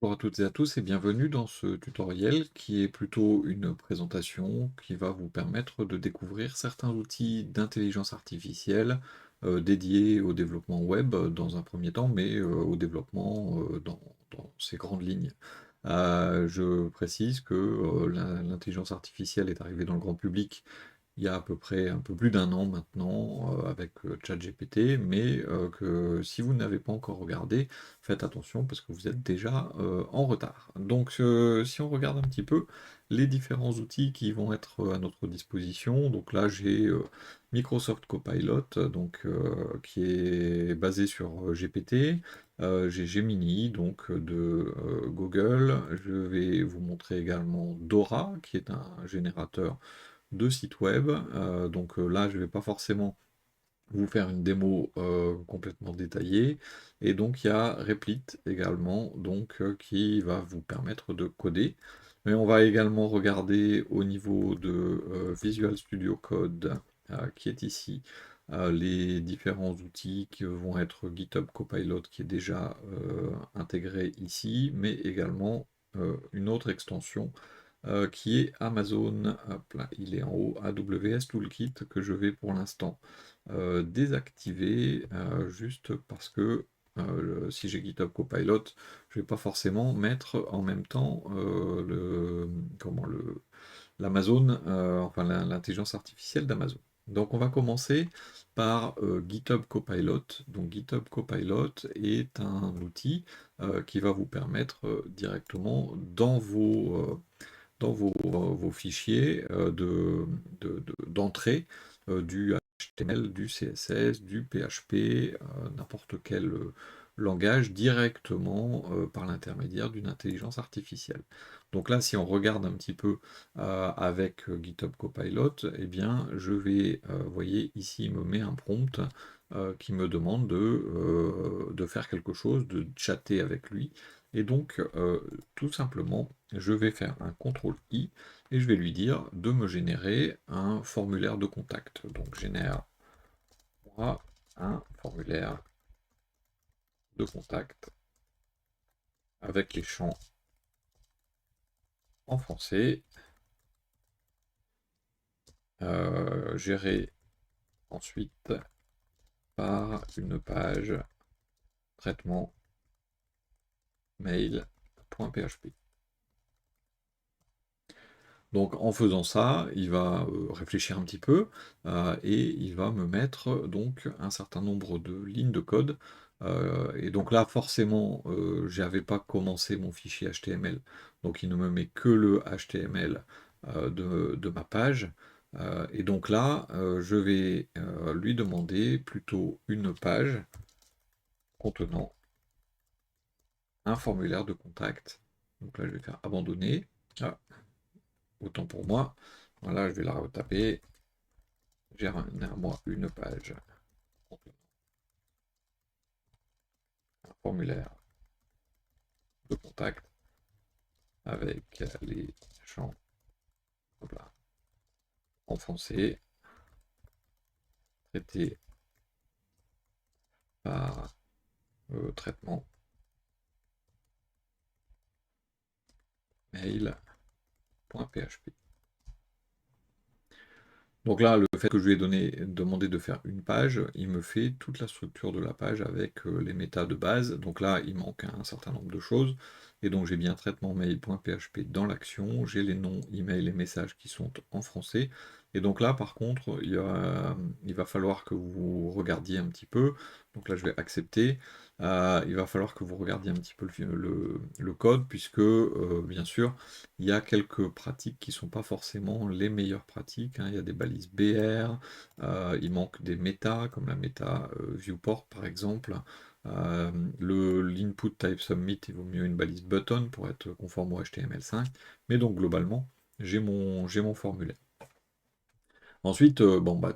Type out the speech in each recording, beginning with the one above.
Bonjour à toutes et à tous et bienvenue dans ce tutoriel qui est plutôt une présentation qui va vous permettre de découvrir certains outils d'intelligence artificielle dédiés au développement web dans un premier temps, mais au développement dans ses grandes lignes. Je précise que l'intelligence artificielle est arrivée dans le grand public il y a à peu près un peu plus d'un an maintenant avec ChatGPT, mais que si vous n'avez pas encore regardé, faites attention parce que vous êtes déjà en retard. Donc si on regarde un petit peu les différents outils qui vont être à notre disposition, donc là j'ai Microsoft Copilot, qui est basé sur GPT, j'ai Gemini donc de Google, je vais vous montrer également Dora qui est un générateur de sites web. Là, je ne vais pas forcément vous faire une démo complètement détaillée. Et donc, il y a Replit également, qui va vous permettre de coder. Mais on va également regarder au niveau de Visual Studio Code, qui est ici, les différents outils qui vont être GitHub Copilot, qui est déjà intégré ici, mais également une autre extension qui est Amazon, hop là, il est en haut, AWS Toolkit, que je vais pour l'instant désactiver, juste parce que si j'ai GitHub Copilot, je ne vais pas forcément mettre en même temps l'Amazon, enfin l'intelligence artificielle d'Amazon. Donc on va commencer par GitHub Copilot. Donc GitHub Copilot est un outil qui va vous permettre directement dans vos fichiers d'entrée du HTML, du CSS, du PHP, n'importe quel langage directement par l'intermédiaire d'une intelligence artificielle. Donc là, si on regarde un petit peu avec GitHub Copilot, eh bien, vous voyez, ici, il me met un prompt qui me demande de faire quelque chose, de chatter avec lui. Et donc, tout simplement, je vais faire un CTRL-I et je vais lui dire de me générer un formulaire de contact. Donc, génère-moi un formulaire de contact avec les champs en français, géré ensuite par une page traitement mail.php. Donc en faisant ça, il va réfléchir un petit peu et il va me mettre donc un certain nombre de lignes de code. Et donc là, forcément, j'avais pas commencé mon fichier HTML, donc il ne me met que le HTML de ma page. Et donc là, je vais lui demander plutôt une page contenant un formulaire de contact. Donc là, je vais faire abandonner. Ah, autant pour moi. Voilà, je vais la retaper. Généralement une page contenant un formulaire de contact avec les champs hop là, en français, traités par traitement mail.php. Donc là, le fait que je lui ai demandé de faire une page, il me fait toute la structure de la page avec les méta de base. Donc là, il manque un certain nombre de choses. Et donc j'ai bien traitement mail.php dans l'action, j'ai les noms, email et messages qui sont en français. Et donc là, par contre, il va falloir que vous regardiez un petit peu. Donc là, je vais accepter. Il va falloir que vous regardiez un petit peu le code, puisque, bien sûr, il y a quelques pratiques qui ne sont pas forcément les meilleures pratiques, hein. Il y a des balises BR, il manque des méta, comme la méta viewport par exemple. L'input type submit, il vaut mieux une balise button pour être conforme au HTML5. Mais donc globalement, j'ai mon formulaire. Ensuite,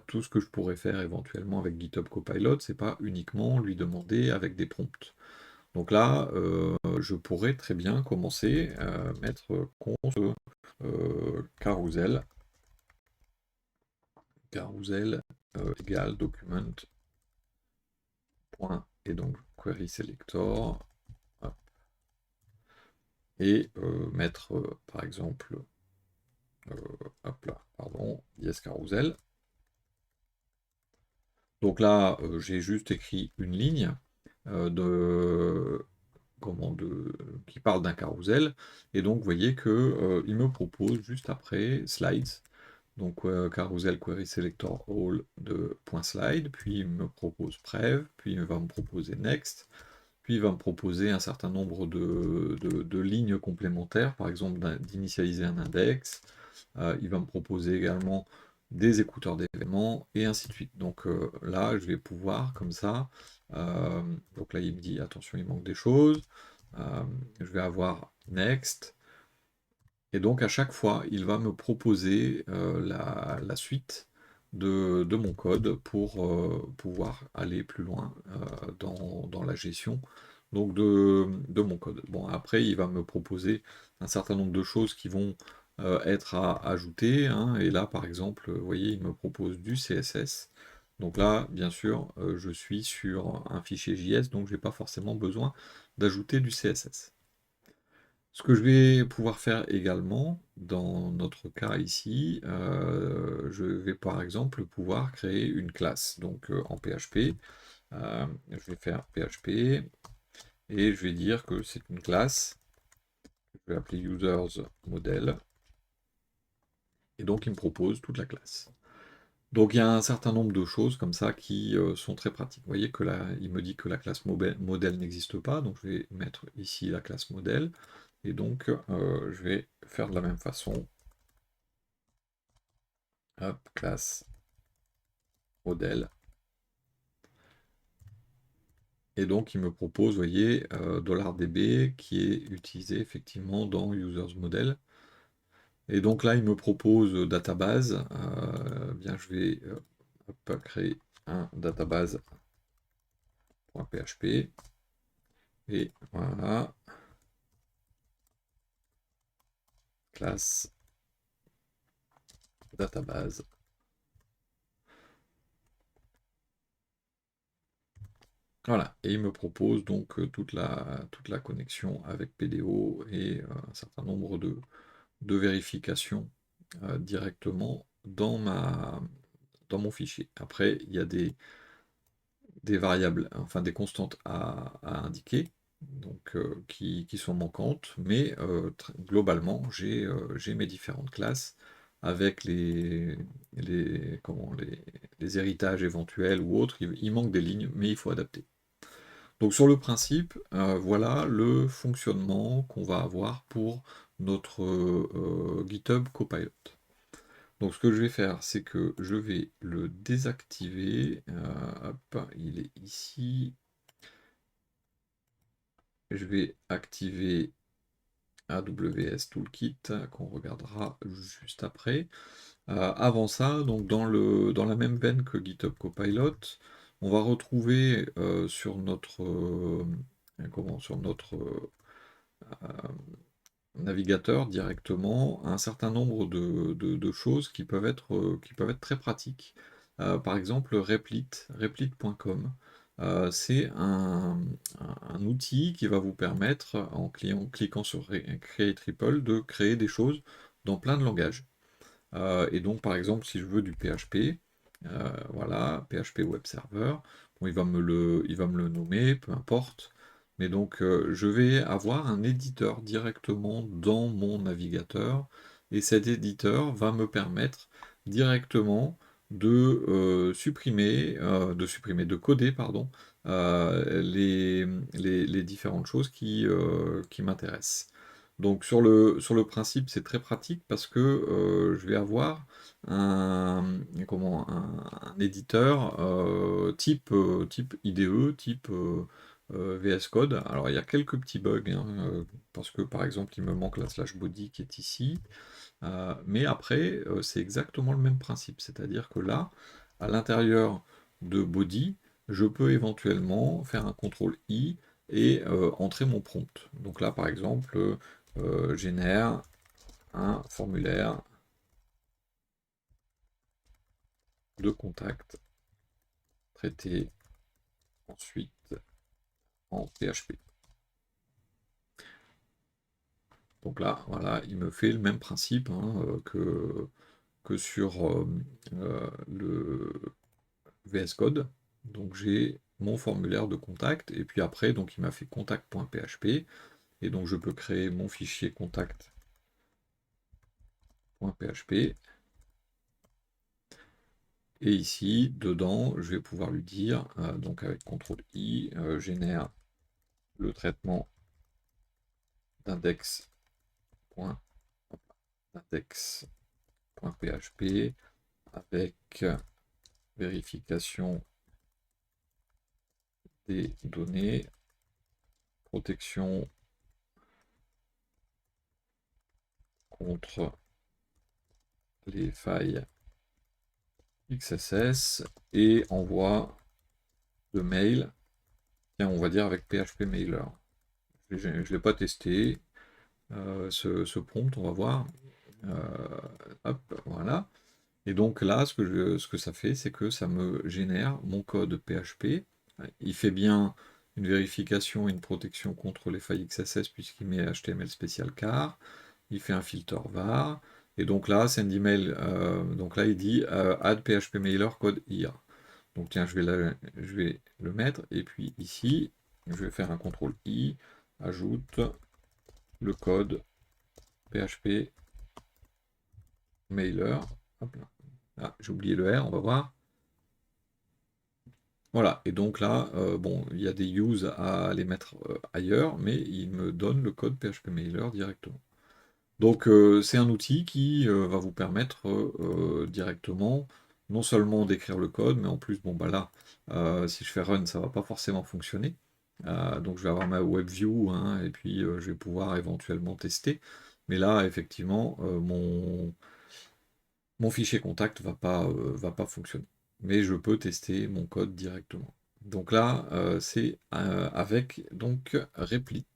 tout ce que je pourrais faire éventuellement avec GitHub Copilot, c'est pas uniquement lui demander avec des prompts. Donc là, je pourrais très bien commencer à mettre const carousel égale document point et donc query selector hop, et mettre par exemple, hop là, pardon, dièse carousel. Donc là, j'ai juste écrit une ligne de, qui parle d'un carrousel, et donc vous voyez que il me propose juste après slides, donc carousel query selector all de .slide, puis il me propose prev, puis il va me proposer next, puis il va me proposer un certain nombre de lignes complémentaires, par exemple d'initialiser un index. Il va me proposer également des écouteurs d'événements, et ainsi de suite. Donc là, je vais pouvoir, comme ça, donc là, il me dit, attention, il manque des choses. Je vais avoir next. Et donc, à chaque fois, il va me proposer la suite de mon code pour pouvoir aller plus loin dans la gestion donc de mon code. Bon, après, il va me proposer un certain nombre de choses qui vont être à ajouter, hein. Et là, par exemple, vous voyez, il me propose du CSS. Donc là, bien sûr, je suis sur un fichier JS, donc je n'ai pas forcément besoin d'ajouter du CSS. Ce que je vais pouvoir faire également, dans notre cas ici, je vais par exemple pouvoir créer une classe. Donc en PHP, je vais faire PHP, et je vais dire que c'est une classe. Je vais appeler users model, et donc il me propose toute la classe. Donc il y a un certain nombre de choses comme ça qui sont très pratiques. Vous voyez que là, il me dit que la classe modèle n'existe pas, donc je vais mettre ici la classe modèle, et donc je vais faire de la même façon. Hop, classe modèle. Et donc il me propose, vous voyez, $db qui est utilisé effectivement dans users model. Et donc là, il me propose database. Bien, je vais hop, créer un database.php. Et voilà, classe database. Voilà, et il me propose donc toute la connexion avec PDO et un certain nombre de vérifications directement dans mon fichier. Après, il y a des variables, enfin des constantes à indiquer, donc qui sont manquantes, mais globalement, j'ai mes différentes classes avec les héritages éventuels ou autres. Il manque des lignes, mais il faut adapter. Donc sur le principe, voilà le fonctionnement qu'on va avoir pour notre GitHub Copilot. Donc ce que je vais faire, c'est que je vais le désactiver. Hop, il est ici. Je vais activer AWS Toolkit qu'on regardera juste après. Avant ça, donc dans la même veine que GitHub Copilot, on va retrouver sur notre navigateur directement un certain nombre de choses qui peuvent être très pratiques. Par exemple, replit.com. C'est un outil qui va vous permettre, en cliquant sur Create Ripple, de créer des choses dans plein de langages. Et donc, par exemple, si je veux du PHP, voilà, PHP Web Server, bon, il va me le nommer, peu importe. Mais donc, je vais avoir un éditeur directement dans mon navigateur, et cet éditeur va me permettre directement de coder, pardon, les différentes choses qui m'intéressent. Donc sur le principe, c'est très pratique parce que je vais avoir un éditeur type IDE, type VS Code. Alors il y a quelques petits bugs, hein, parce que par exemple il me manque la slash body qui est ici. Mais après, c'est exactement le même principe. C'est-à-dire que là, à l'intérieur de body, je peux éventuellement faire un CTRL I et entrer mon prompt. Donc là, par exemple, génère un formulaire de contact traité ensuite en PHP. Donc là, voilà, il me fait le même principe hein, que sur le VS Code. Donc j'ai mon formulaire de contact, et puis après, donc il m'a fait contact.php, et donc je peux créer mon fichier contact.php. Et ici, dedans, je vais pouvoir lui dire, donc avec CTRL-I, génère le traitement d'index.php avec vérification des données, protection contre les failles XSS, et envoi de mail, tiens, on va dire avec PHP Mailer. Je ne l'ai pas testé, ce prompt, on va voir. Hop, voilà. Et donc là, ce que ça fait, c'est que ça me génère mon code PHP. Il fait bien une vérification et une protection contre les failles XSS puisqu'il met HTML spécial car. Il fait un filter var. Et donc là, send email. Donc là, il dit add PHP mailer code here. Donc tiens, je vais le mettre. Et puis ici, je vais faire un CTRL I, ajoute le code PHP mailer. Hop là. Ah, j'ai oublié le R, on va voir. Voilà, et donc là, bon, il y a des use à les mettre ailleurs, mais il me donne le code PHP Mailer directement. Donc c'est un outil qui va vous permettre directement, non seulement d'écrire le code, mais en plus, bon bah là, si je fais run, ça va pas forcément fonctionner. Donc je vais avoir ma WebView, hein, et puis je vais pouvoir éventuellement tester. Mais là, effectivement, mon fichier contact va pas fonctionner. Mais je peux tester mon code directement. Donc là, c'est avec donc Replit.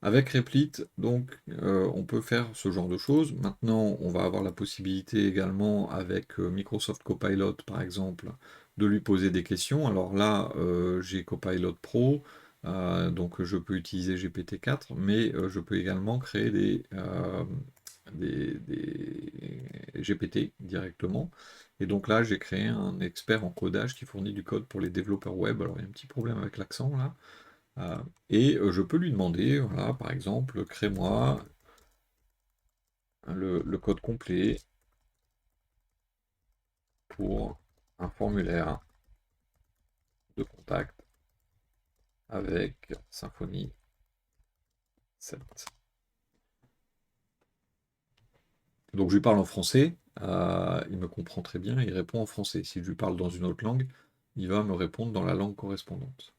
Avec Replit, donc, on peut faire ce genre de choses. Maintenant, on va avoir la possibilité également avec Microsoft Copilot, par exemple, de lui poser des questions. Alors là, j'ai Copilot Pro, donc je peux utiliser GPT-4, mais je peux également créer des GPT directement. Et donc là, j'ai créé un expert en codage qui fournit du code pour les développeurs web. Alors il y a un petit problème avec l'accent là. Et je peux lui demander, voilà, par exemple, crée-moi le code complet pour un formulaire de contact avec Symfony 7. Donc je lui parle en français, il me comprend très bien, il répond en français. Si je lui parle dans une autre langue, il va me répondre dans la langue correspondante.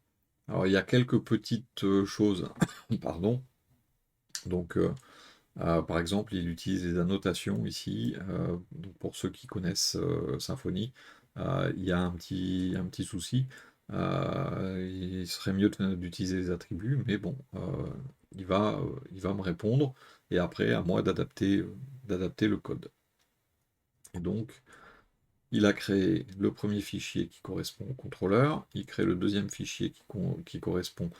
Alors il y a quelques petites choses, pardon. Donc par exemple, il utilise les annotations ici. Donc pour ceux qui connaissent Symfony, il y a un petit souci. Il serait mieux d'utiliser les attributs, mais bon, il va me répondre, et après, à moi d'adapter le code. Et donc, il a créé le premier fichier qui correspond au contrôleur, il crée le deuxième fichier qui correspond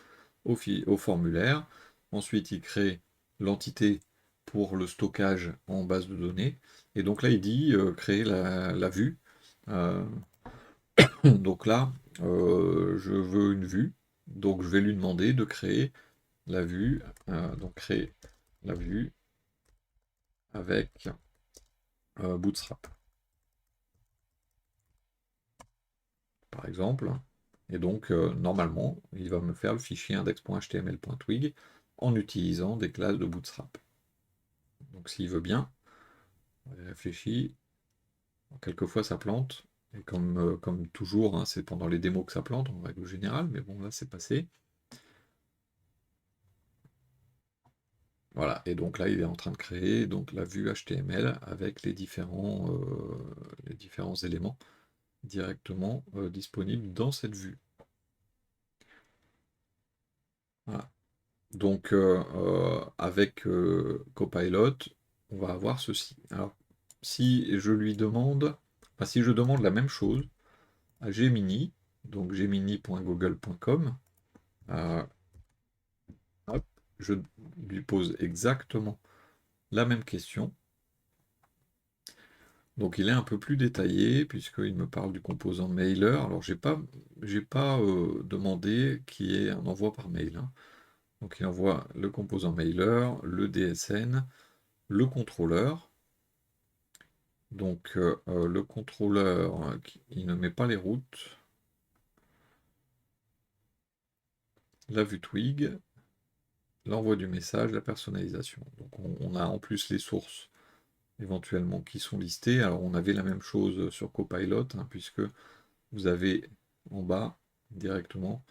au formulaire, ensuite il crée l'entité pour le stockage en base de données, et donc là il dit créer la vue. Euh, donc là, je veux une vue, donc je vais lui demander de créer la vue, donc créer la vue avec Bootstrap, par exemple. Et donc, normalement, il va me faire le fichier index.html.twig en utilisant des classes de Bootstrap. Donc, s'il veut bien, il réfléchit. Quelquefois, ça plante. Et comme toujours, hein, c'est pendant les démos que ça plante, en règle générale. Mais bon, là, c'est passé. Voilà. Et donc là, il est en train de créer donc, la vue HTML avec les différents éléments directement disponibles dans cette vue. Voilà. Donc, avec Copilot, on va avoir ceci. Alors, si je lui demande, enfin, si je demande la même chose à Gemini, donc gemini.google.com, hop, je lui pose exactement la même question. Donc il est un peu plus détaillé puisqu'il me parle du composant mailer. Alors j'ai pas demandé qu'il y ait un envoi par mail, hein. Donc il envoie le composant mailer, le DSN, le contrôleur. Donc le contrôleur, il ne met pas les routes, la vue Twig, l'envoi du message, la personnalisation. Donc on a en plus les sources éventuellement qui sont listées. Alors on avait la même chose sur Copilot, hein, puisque vous avez en bas directement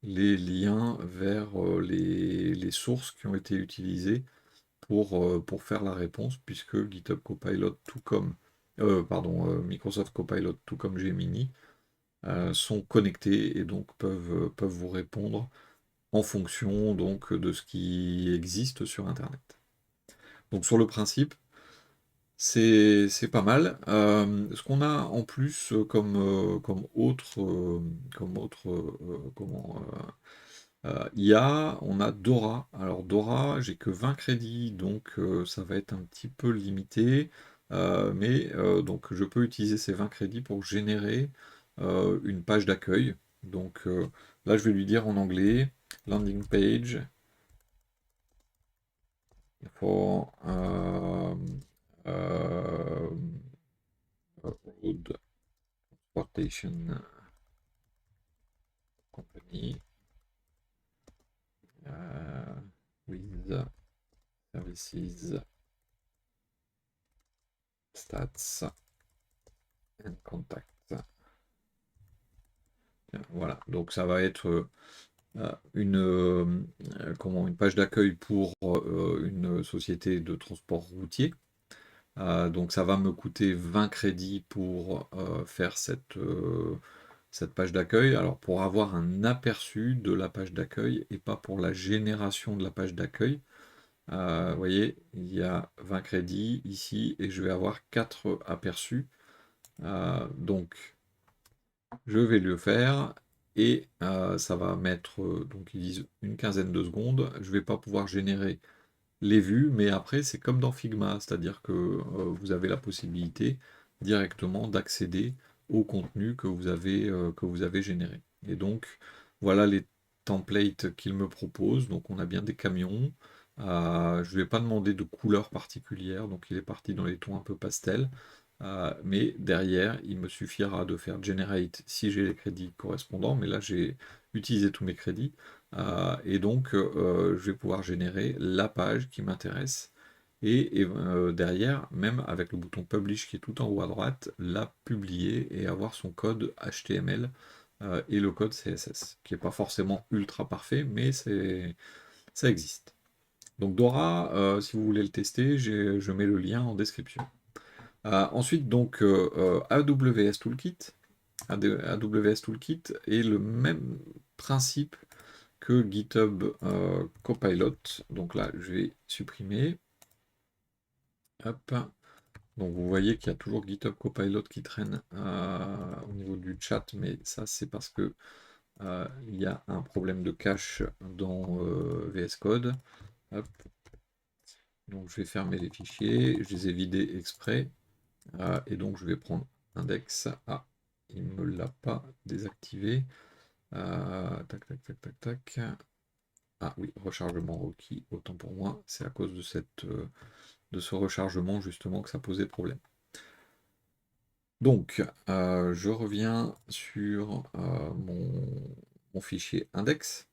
les liens vers les sources qui ont été utilisées pour faire la réponse, puisque GitHub Copilot, tout comme Microsoft Copilot, tout comme Gemini, sont connectés et donc peuvent vous répondre en fonction donc de ce qui existe sur Internet. Donc sur le principe, c'est pas mal. Ce qu'on a en plus comme autre IA, on a Dora. Alors Dora, j'ai que 20 crédits, donc ça va être un petit peu limité. Mais donc je peux utiliser ces 20 crédits pour générer une page d'accueil. Donc là, je vais lui dire en anglais, landing page for road transportation company with services stats and contacts. Voilà, donc ça va être une page d'accueil pour une société de transport routier. Donc ça va me coûter 20 crédits pour faire cette page d'accueil. Alors pour avoir un aperçu de la page d'accueil et pas pour la génération de la page d'accueil. Vous voyez, il y a 20 crédits ici et je vais avoir 4 aperçus. Donc je vais le faire et ça va mettre, donc ils disent une quinzaine de secondes. Je ne vais pas pouvoir générer les vues, mais après c'est comme dans Figma, c'est-à-dire que vous avez la possibilité directement d'accéder au contenu que vous avez généré. Et donc voilà les templates qu'il me propose. Donc on a bien des camions. Je ne vais pas demander de couleur particulière, donc il est parti dans les tons un peu pastel. Mais derrière, il me suffira de faire generate si j'ai les crédits correspondants, mais là j'ai utilisé tous mes crédits. Et donc je vais pouvoir générer la page qui m'intéresse et derrière, même avec le bouton Publish qui est tout en haut à droite, la publier et avoir son code HTML et le code CSS, qui n'est pas forcément ultra parfait, mais ça existe. Donc Dora, si vous voulez le tester, je mets le lien en description. Ensuite, donc AWS Toolkit. AWS Toolkit est le même principe que GitHub Copilot. Donc là, je vais supprimer. Hop. Donc vous voyez qu'il y a toujours GitHub Copilot qui traîne au niveau du chat, mais ça c'est parce que il y a un problème de cache dans VS Code. Hop. Donc je vais fermer les fichiers, je les ai vidés exprès, et donc je vais prendre index. Ah, il ne me l'a pas désactivé. Tac, tac, tac, tac, tac. Ah oui, rechargement requis, autant pour moi, c'est à cause de ce rechargement justement que ça posait problème. Donc, je reviens sur mon fichier index.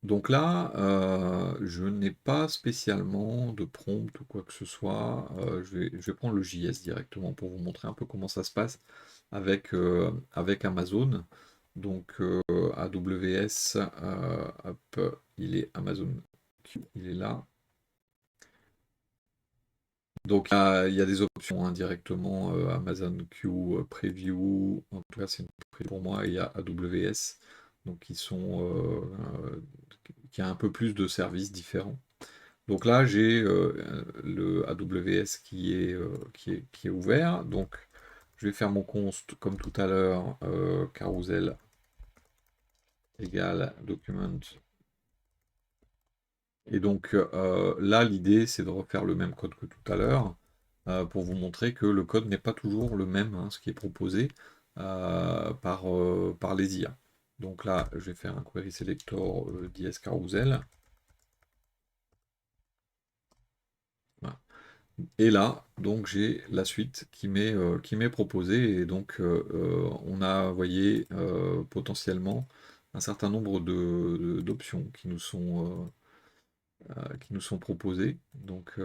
Donc là, je n'ai pas spécialement de prompt ou quoi que ce soit. Je vais prendre le JS directement pour vous montrer un peu comment ça se passe avec Amazon. Donc AWS, hop, il est Amazon Q, il est là. Donc il y a des options hein, directement Amazon Q Preview, en tout cas c'est une preview pour moi, et il y a AWS, donc qui a un peu plus de services différents. Donc là j'ai le AWS qui est ouvert, donc je vais faire mon const comme tout à l'heure, carousel égale document Et donc là, l'idée, c'est de refaire le même code que tout à l'heure, pour vous montrer que le code n'est pas toujours le même, hein, ce qui est proposé par les IA. Donc là, je vais faire un query selector d'IS-Carousel. Voilà. Et là, donc j'ai la suite qui m'est proposée. Et donc on a, vous voyez, potentiellement un certain nombre d'options qui nous sont proposées. Donc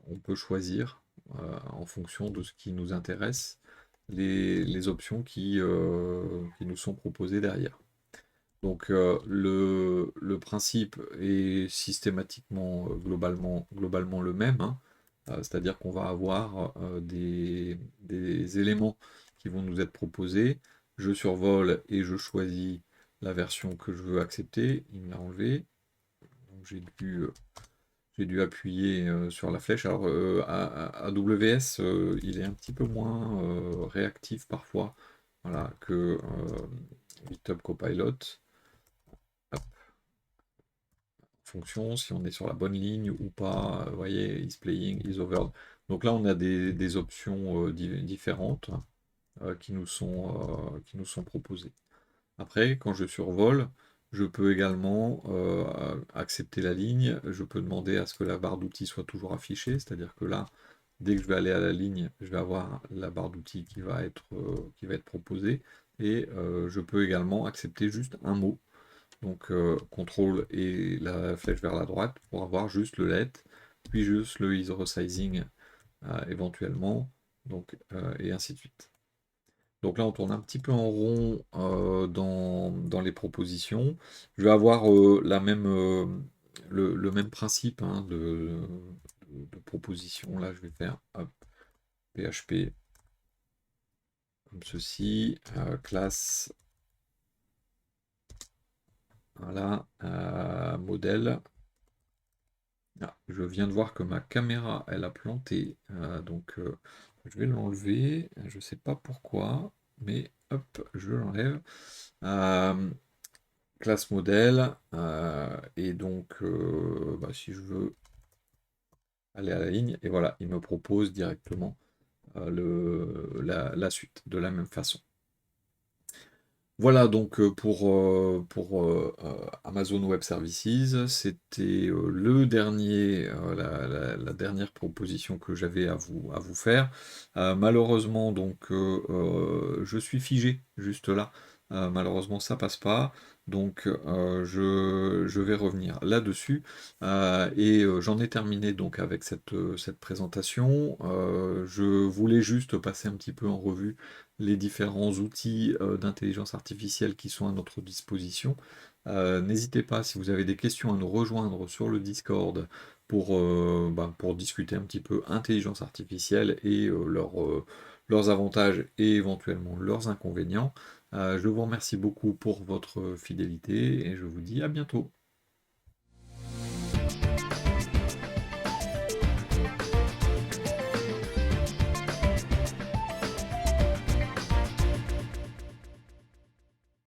on peut choisir en fonction de ce qui nous intéresse les options qui nous sont proposées derrière. Donc le principe est systématiquement, globalement le même, hein. C'est-à-dire qu'on va avoir des éléments qui vont nous être proposés. Je survole et je choisis la version que je veux accepter. Il me l'a enlevé. Donc j'ai dû appuyer sur la flèche. Alors AWS, il est un petit peu moins réactif parfois, voilà, que GitHub Copilot. Hop, fonction, si on est sur la bonne ligne ou pas, vous voyez, is playing, is over. Donc là, on a des options différentes qui nous sont proposées. Après, quand je survole, je peux également accepter la ligne. Je peux demander à ce que la barre d'outils soit toujours affichée, c'est-à-dire que là, dès que je vais aller à la ligne, je vais avoir la barre d'outils qui va être proposée. Et je peux également accepter juste un mot. Donc CTRL et la flèche vers la droite pour avoir juste le let, puis juste le is resizing éventuellement, donc, et ainsi de suite. Donc là, on tourne un petit peu en rond dans les propositions. Je vais avoir le même principe, hein, de proposition. Là, je vais faire hop, PHP comme ceci, classe, voilà, modèle. Ah, je viens de voir que ma caméra, elle a planté, donc je vais l'enlever. Je ne sais pas pourquoi, mais hop, je l'enlève. Classe modèle, et donc bah, si je veux aller à la ligne, et voilà, il me propose directement la suite de la même façon. Voilà donc pour Amazon Web Services, c'était le dernier, la dernière proposition que j'avais à vous faire. Malheureusement, donc, je suis figé juste là. Malheureusement, ça passe pas. Donc, je vais revenir là-dessus. Et j'en ai terminé donc avec cette présentation. Je voulais juste passer un petit peu en revue les différents outils d'intelligence artificielle qui sont à notre disposition. N'hésitez pas, si vous avez des questions, à nous rejoindre sur le Discord pour discuter un petit peu intelligence artificielle et leurs avantages et éventuellement leurs inconvénients. Je vous remercie beaucoup pour votre fidélité et je vous dis à bientôt.